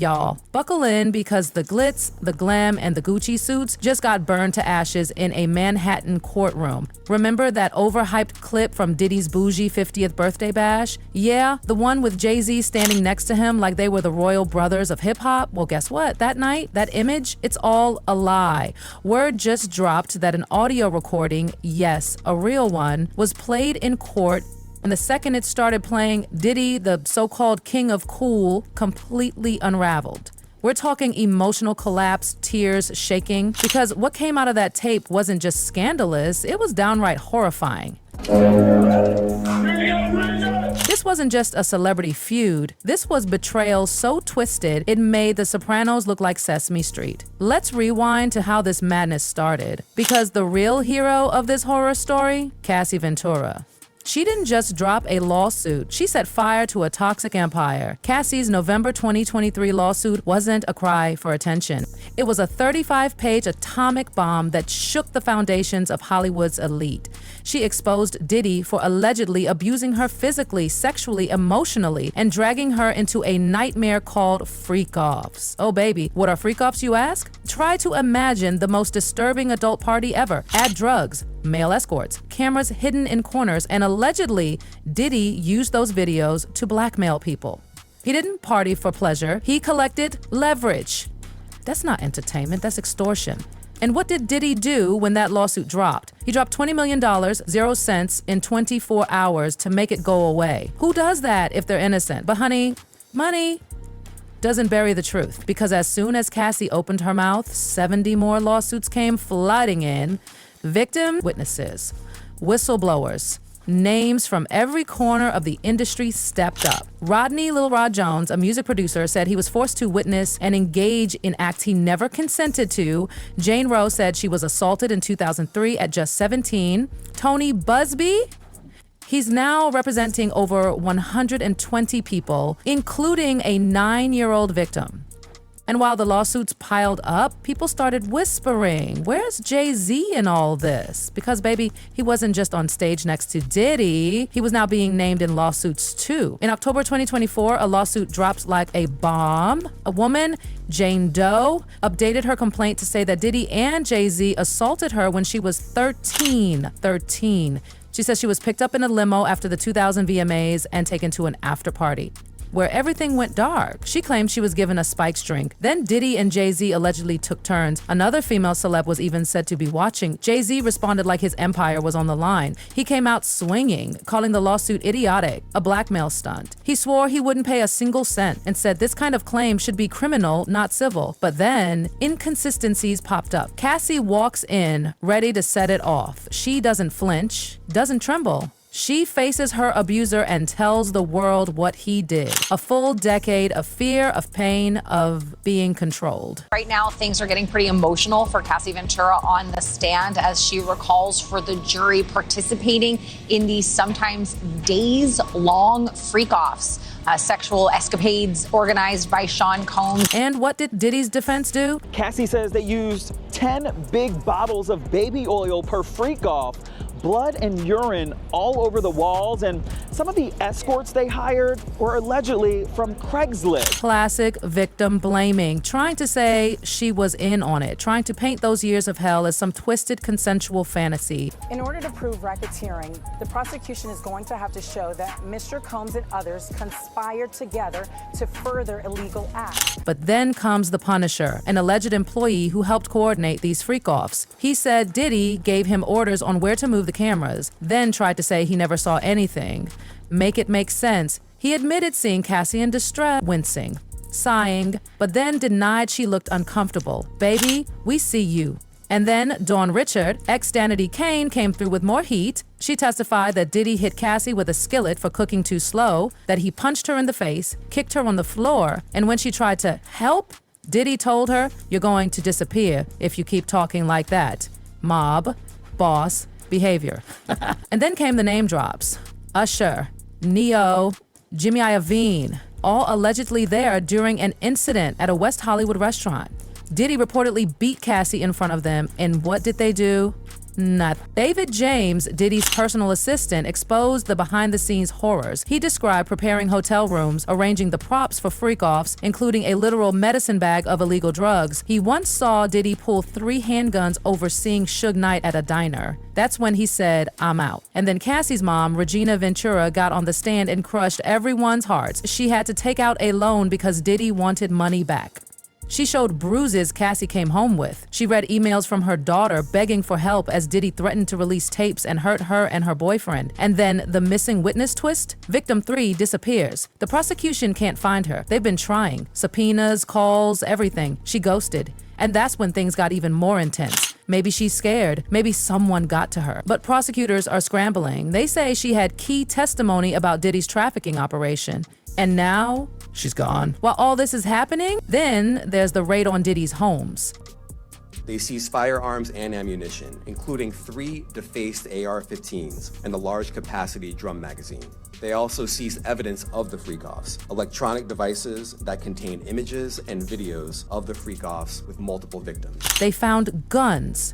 Y'all, buckle in because the glitz, the glam, and the Gucci suits just got burned to ashes in a Manhattan courtroom. Remember that overhyped clip from Diddy's bougie 50th birthday bash? Yeah, the one with Jay-Z standing next to him like they were the royal brothers of hip-hop? Well, guess what? That night, that image, it's all a lie. Word just dropped that an audio recording, yes, a real one, was played in court, and the second it started playing, Diddy, the so-called king of cool, completely unraveled. We're talking emotional collapse, tears, shaking, because what came out of that tape wasn't just scandalous, it was downright horrifying. This wasn't just a celebrity feud. This was betrayal so twisted, it made The Sopranos look like Sesame Street. Let's rewind to how this madness started, because the real hero of this horror story, Cassie Ventura. She didn't just drop a lawsuit, she set fire to a toxic empire. Cassie's November 2023 lawsuit wasn't a cry for attention. It was a 35-page atomic bomb that shook the foundations of Hollywood's elite. She exposed Diddy for allegedly abusing her physically, sexually, emotionally, and dragging her into a nightmare called freak-offs. Oh baby, what are freak-offs, you ask? Try to imagine the most disturbing adult party ever. Add drugs, male escorts, cameras hidden in corners, and allegedly, Diddy used those videos to blackmail people. He didn't party for pleasure, he collected leverage. That's not entertainment, that's extortion. And what did Diddy do when that lawsuit dropped? He dropped $20 million, 0 cents, in 24 hours to make it go away. Who does that if they're innocent? But honey, money doesn't bury the truth, because as soon as Cassie opened her mouth, 70 more lawsuits came flooding in. Victim witnesses, whistleblowers, names from every corner of the industry stepped up. Rodney Lil Rod Jones, a music producer, said he was forced to witness and engage in acts he never consented to. Jane Roe said she was assaulted in 2003 at just 17. Tony Busby, he's now representing over 120 people, including a 9-year-old victim. And while the lawsuits piled up, people started whispering, where's Jay-Z in all this? Because baby, he wasn't just on stage next to Diddy, he was now being named in lawsuits too. In October 2024, a lawsuit dropped like a bomb. A woman, Jane Doe, updated her complaint to say that Diddy and Jay-Z assaulted her when she was 13. She says she was picked up in a limo after the 2000 VMAs and taken to an after party, where everything went dark. She claimed she was given a spiked drink. Then Diddy and Jay-Z allegedly took turns. Another female celeb was even said to be watching. Jay-Z responded like his empire was on the line. He came out swinging, calling the lawsuit idiotic, a blackmail stunt. He swore he wouldn't pay a single cent and said this kind of claim should be criminal, not civil. But then inconsistencies popped up. Cassie walks in, ready to set it off. She doesn't flinch, doesn't tremble. She faces her abuser and tells the world what he did. A full decade of fear, of pain, of being controlled. Right now, things are getting pretty emotional for Cassie Ventura on the stand as she recalls for the jury participating in these sometimes days-long freak-offs. Sexual escapades organized by Sean Combs. And what did Diddy's defense do? Cassie says they used 10 big bottles of baby oil per freak-off, blood and urine all over the walls, and some of the escorts they hired were allegedly from Craigslist. Classic victim blaming, trying to say she was in on it, trying to paint those years of hell as some twisted consensual fantasy. In order to prove racketeering, the prosecution is going to have to show that Mr. Combs and others conspired together to further illegal acts. But then comes the Punisher, an alleged employee who helped coordinate these freak-offs. He said Diddy gave him orders on where to move the cameras, then tried to say he never saw anything. Make it make sense. He admitted seeing Cassie in distress, wincing, sighing, but then denied she looked uncomfortable. Baby, we see you. And then Dawn Richard, ex-Danity Kane, came through with more heat. She testified that Diddy hit Cassie with a skillet for cooking too slow, that he punched her in the face, kicked her on the floor, and when she tried to help, Diddy told her, "You're going to disappear if you keep talking like that." Mob, boss, behavior. And then came the name drops. Usher, Neo, Jimmy Iovine, all allegedly there during an incident at a West Hollywood restaurant. Diddy reportedly beat Cassie in front of them, and what did they do? Nothing. David James, Diddy's personal assistant, exposed the behind-the-scenes horrors. He described preparing hotel rooms, arranging the props for freak-offs, including a literal medicine bag of illegal drugs. He once saw Diddy pull 3 handguns overseeing Suge Knight at a diner. That's when he said, "I'm out." And then Cassie's mom, Cassie Ventura, got on the stand and crushed everyone's hearts. She had to take out a loan because Diddy wanted money back. She showed bruises Cassie came home with. She read emails from her daughter begging for help as Diddy threatened to release tapes and hurt her and her boyfriend. And then the missing witness twist? Victim 3 disappears. The prosecution can't find her. They've been trying. Subpoenas, calls, everything. She ghosted. And that's when things got even more intense. Maybe she's scared. Maybe someone got to her. But prosecutors are scrambling. They say she had key testimony about Diddy's trafficking operation. And now, she's gone. While all this is happening, then there's the raid on Diddy's homes. They seized firearms and ammunition, including 3 defaced AR-15s and a large-capacity drum magazine. They also seized evidence of the freak-offs, electronic devices that contain images and videos of the freak-offs with multiple victims. They found guns.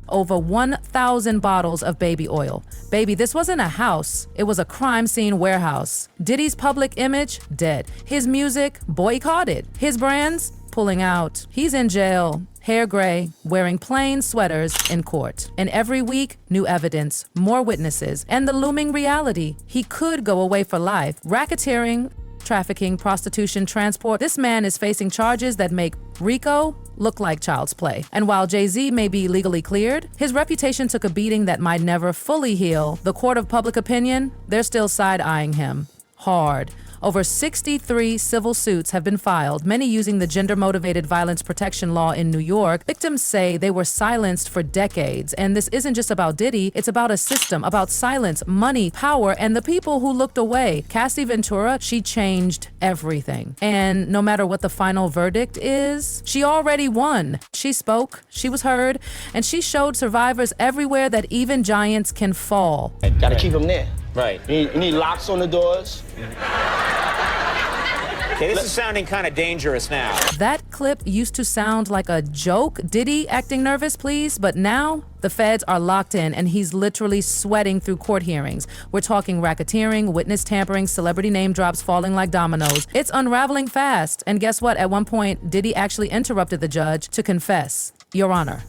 Over 1,000 bottles of baby oil. Baby, this wasn't a house. It was a crime scene warehouse. Diddy's public image, dead. His music, boycotted. His brands, pulling out. He's in jail, hair gray, wearing plain sweaters in court. And every week, new evidence, more witnesses, and the looming reality. He could go away for life. Racketeering, trafficking, prostitution, transport. This man is facing charges that make RICO look like child's play. And while Jay-Z may be legally cleared, his reputation took a beating that might never fully heal. The court of public opinion, they're still side-eyeing him hard. Over 63 civil suits have been filed, many using the gender-motivated violence protection law in New York. Victims say they were silenced for decades. And this isn't just about Diddy, it's about a system, about silence, money, power, and the people who looked away. Cassie Ventura, she changed everything. And no matter what the final verdict is, she already won. She spoke, she was heard, and she showed survivors everywhere that even giants can fall. Gotta keep them there. Right. You need locks on the doors. Okay, this is sounding kind of dangerous now. That clip used to sound like a joke. Diddy acting nervous, please, but now the feds are locked in and he's literally sweating through court hearings. We're talking racketeering, witness tampering, celebrity name drops falling like dominoes. It's unraveling fast. And guess what? At one point, Diddy actually interrupted the judge to confess. Your Honor,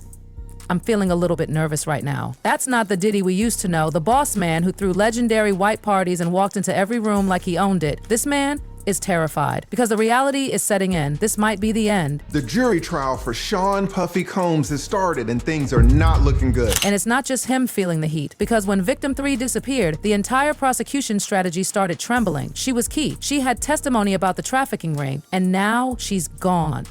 I'm feeling a little bit nervous right now. That's not the Diddy we used to know, the boss man who threw legendary white parties and walked into every room like he owned it. This man is terrified because the reality is setting in. This might be the end. The jury trial for Sean Puffy Combs has started and things are not looking good. And it's not just him feeling the heat, because when victim 3 disappeared, the entire prosecution strategy started trembling. She was key. She had testimony about the trafficking ring, and now she's gone.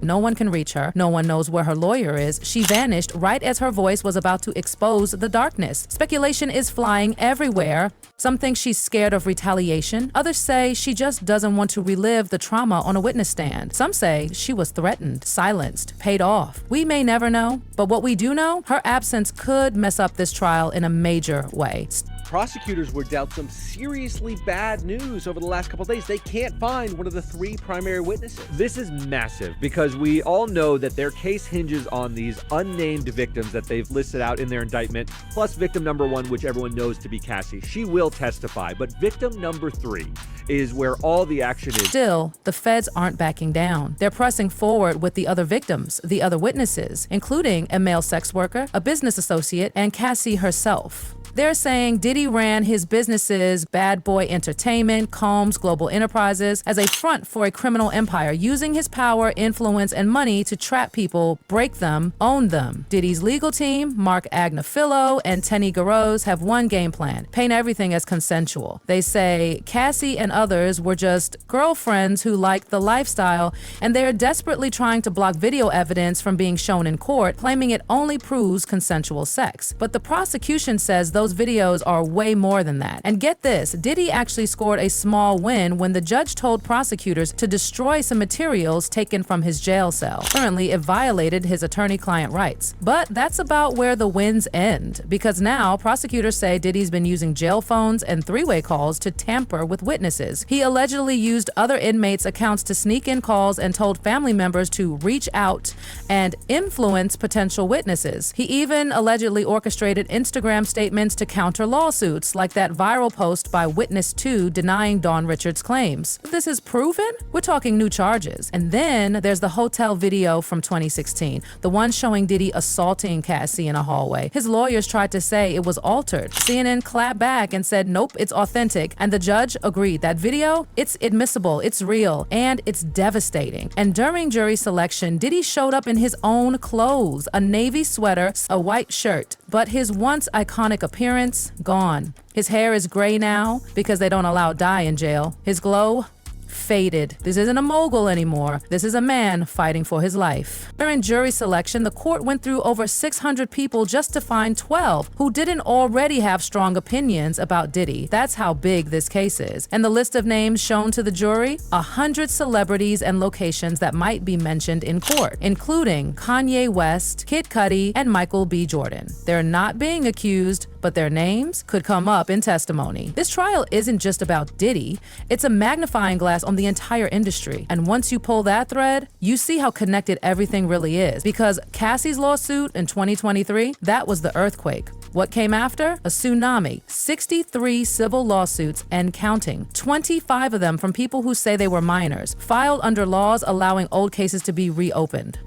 No one can reach her. No one knows where her lawyer is. She vanished right as her voice was about to expose the darkness. Speculation is flying everywhere. Some think she's scared of retaliation. Others say she just doesn't want to relive the trauma on a witness stand. Some say she was threatened, silenced, paid off. We may never know, but what we do know, her absence could mess up this trial in a major way. Prosecutors were dealt some seriously bad news over the last couple of days. They can't find one of the 3 primary witnesses. This is massive because we all know that their case hinges on these unnamed victims that they've listed out in their indictment, plus victim number 1, which everyone knows to be Cassie. She will testify, but victim number 3 is where all the action is. Still, the feds aren't backing down. They're pressing forward with the other victims, the other witnesses, including a male sex worker, a business associate, and Cassie herself. They're saying Diddy ran his businesses, Bad Boy Entertainment, Combs Global Enterprises, as a front for a criminal empire, using his power, influence, and money to trap people, break them, own them. Diddy's legal team, Mark Agnafilo and Tenny Garros, have one game plan: paint everything as consensual. They say Cassie and others were just girlfriends who liked the lifestyle, and they're desperately trying to block video evidence from being shown in court, claiming it only proves consensual sex. But the prosecution says those those videos are way more than that. And get this, Diddy actually scored a small win when the judge told prosecutors to destroy some materials taken from his jail cell. Currently, it violated his attorney-client rights. But that's about where the wins end, because now prosecutors say Diddy's been using jail phones and three-way calls to tamper with witnesses. He allegedly used other inmates' accounts to sneak in calls and told family members to reach out and influence potential witnesses. He even allegedly orchestrated Instagram statements to counter lawsuits, like that viral post by Witness 2 denying Dawn Richards' claims. If this is proven, we're talking new charges. And then there's the hotel video from 2016, the one showing Diddy assaulting Cassie in a hallway. His lawyers tried to say it was altered. CNN clapped back and said, nope, it's authentic. And the judge agreed. That video, it's admissible, it's real, and it's devastating. And during jury selection, Diddy showed up in his own clothes, a navy sweater, a white shirt, but his once iconic appearance, gone. His hair is gray now because they don't allow dye in jail. His glow, faded. This isn't a mogul anymore. This is a man fighting for his life. During jury selection, the court went through over 600 people just to find 12 who didn't already have strong opinions about Diddy. That's how big this case is. And the list of names shown to the jury, 100 celebrities and locations that might be mentioned in court, including Kanye West, Kid Cudi, and Michael B. Jordan. They're not being accused, but their names could come up in testimony. This trial isn't just about Diddy, it's a magnifying glass on the entire industry. And once you pull that thread, you see how connected everything really is. Because Cassie's lawsuit in 2023, that was the earthquake. What came after? A tsunami. 63 civil lawsuits and counting. 25 of them from people who say they were minors, filed under laws allowing old cases to be reopened.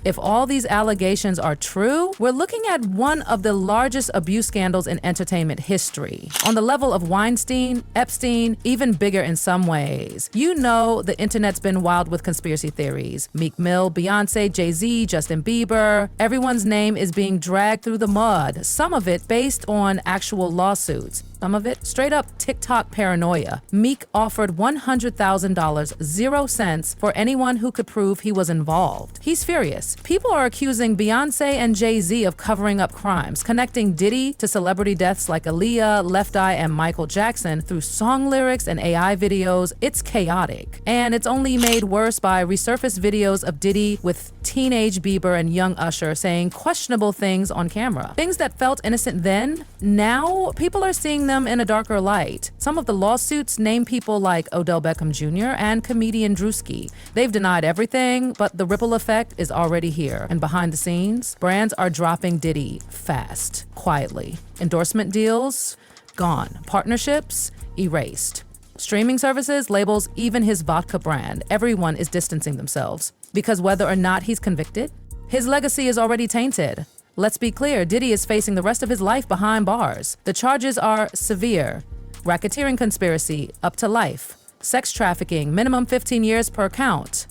If all these allegations are true, we're looking at one of the largest abuse scandals in entertainment history. On the level of Weinstein, Epstein, even bigger in some ways. You know the internet's been wild with conspiracy theories. Meek Mill, Beyonce, Jay-Z, Justin Bieber. Everyone's name is being dragged through the mud. Some of it based on actual lawsuits. Some of it straight up TikTok paranoia. Meek offered $100,000, 0 cents, for anyone who could prove he was involved. He's furious. People are accusing Beyonce and Jay-Z of covering up crimes, connecting Diddy to celebrity deaths like Aaliyah, Left Eye, and Michael Jackson through song lyrics and AI videos. It's chaotic. And it's only made worse by resurfaced videos of Diddy with teenage Bieber and young Usher saying questionable things on camera. Things that felt innocent then, now people are seeing them in a darker light. Some of the lawsuits name people like Odell Beckham Jr. and comedian Drewski. They've denied everything, but the ripple effect is already here. And behind the scenes, brands are dropping Diddy fast, quietly. Endorsement deals, gone. Partnerships, erased. Streaming services, labels, even his vodka brand. Everyone is distancing themselves. Because whether or not he's convicted, his legacy is already tainted. Let's be clear, Diddy is facing the rest of his life behind bars. The charges are severe. Racketeering conspiracy, up to life. Sex trafficking, minimum 15 years per count.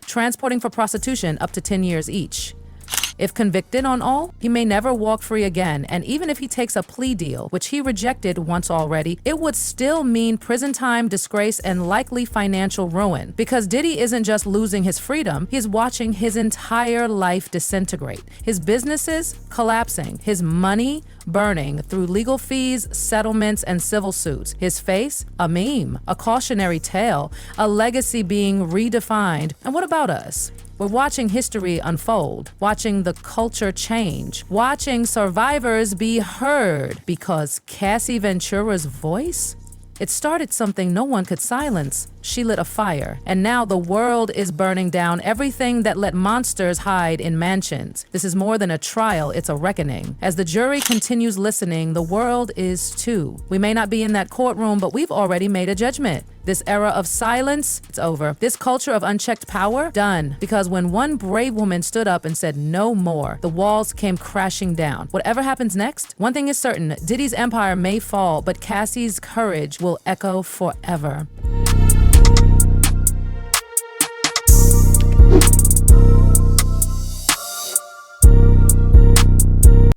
Transporting for prostitution, up to 10 years each. If convicted on all, he may never walk free again, and even if he takes a plea deal, which he rejected once already, it would still mean prison time, disgrace, and likely financial ruin. Because Diddy isn't just losing his freedom, he's watching his entire life disintegrate. His businesses collapsing, his money burning through legal fees, settlements, and civil suits. His face, a meme, a cautionary tale, a legacy being redefined. And what about us? We're watching history unfold, watching the culture change, watching survivors be heard because Cassie Ventura's voice? It started something no one could silence. She lit a fire, and now the world is burning down everything that let monsters hide in mansions. This is more than a trial, it's a reckoning. As the jury continues listening, the world is too. We may not be in that courtroom, but we've already made a judgment. This era of silence, it's over. This culture of unchecked power, done. Because when one brave woman stood up and said no more, the walls came crashing down. Whatever happens next, one thing is certain, Diddy's empire may fall, but Cassie's courage will echo forever.